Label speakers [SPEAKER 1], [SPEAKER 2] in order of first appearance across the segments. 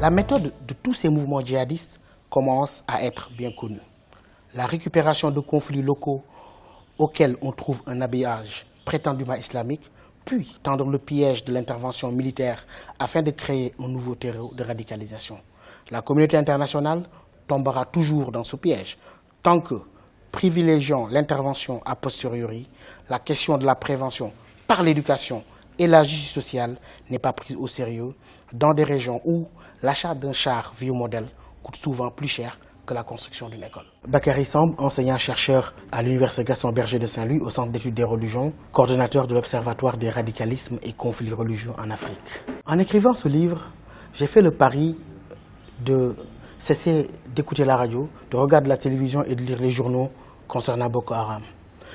[SPEAKER 1] La méthode de tous ces mouvements djihadistes commence à être bien connue. La récupération de conflits locaux auxquels on trouve un habillage prétendument islamique, puis tendre le piège de l'intervention militaire afin de créer un nouveau terreau de radicalisation. La communauté internationale tombera toujours dans ce piège tant que, privilégiant l'intervention a posteriori, la question de la prévention par l'éducation et la justice sociale n'est pas prise au sérieux dans des régions où l'achat d'un char vieux modèle coûte souvent plus cher que la construction d'une école. Bakary Samb, enseignant-chercheur à l'Université Gaston Berger de Saint-Louis au Centre d'études des religions, coordonnateur de l'Observatoire des radicalismes et conflits religieux en Afrique. En écrivant ce livre, j'ai fait le pari de cesser d'écouter la radio, de regarder la télévision et de lire les journaux concernant Boko Haram.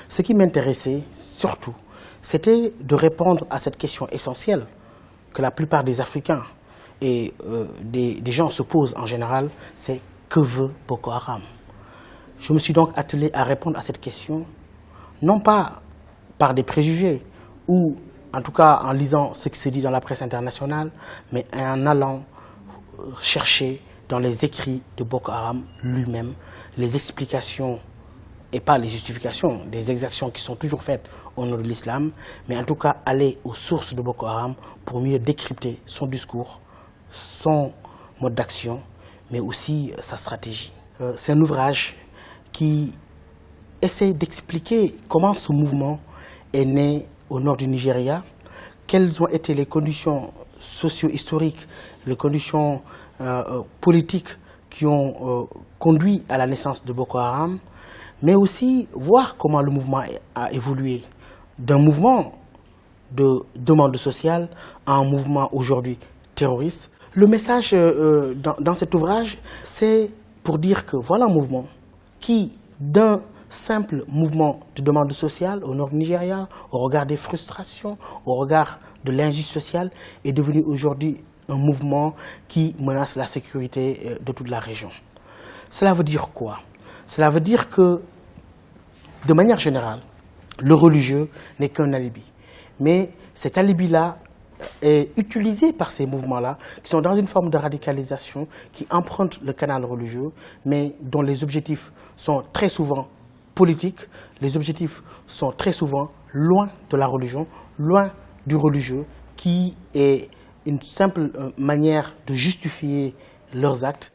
[SPEAKER 1] Ce qui m'intéressait surtout, c'était de répondre à cette question essentielle que la plupart des Africains et des gens se posent en général, c'est que veut Boko Haram? Je me suis donc attelé à répondre à cette question, non pas par des préjugés ou en tout cas en lisant ce qui se dit dans la presse internationale, mais en allant chercher dans les écrits de Boko Haram lui-même les explications et pas les justifications des exactions qui sont toujours faites au nom de l'islam, mais en tout cas aller aux sources de Boko Haram pour mieux décrypter son discours, son mode d'action, mais aussi sa stratégie. C'est un ouvrage qui essaie d'expliquer comment ce mouvement est né au nord du Nigeria, quelles ont été les conditions socio-historiques, les conditions politiques qui ont conduit à la naissance de Boko Haram, mais aussi voir comment le mouvement a évolué d'un mouvement de demande sociale à un mouvement aujourd'hui terroriste. Le message dans cet ouvrage, c'est pour dire que voilà un mouvement qui, d'un simple mouvement de demande sociale au nord du Nigeria, au regard des frustrations, au regard de l'injustice sociale, est devenu aujourd'hui un mouvement qui menace la sécurité de toute la région. Cela veut dire quoi? Cela veut dire que, de manière générale, le religieux n'est qu'un alibi. Mais cet alibi-là est utilisé par ces mouvements-là, qui sont dans une forme de radicalisation, qui empruntent le canal religieux, mais dont les objectifs sont très souvent politiques, les objectifs sont très souvent loin de la religion, loin du religieux, qui est une simple manière de justifier leurs actes.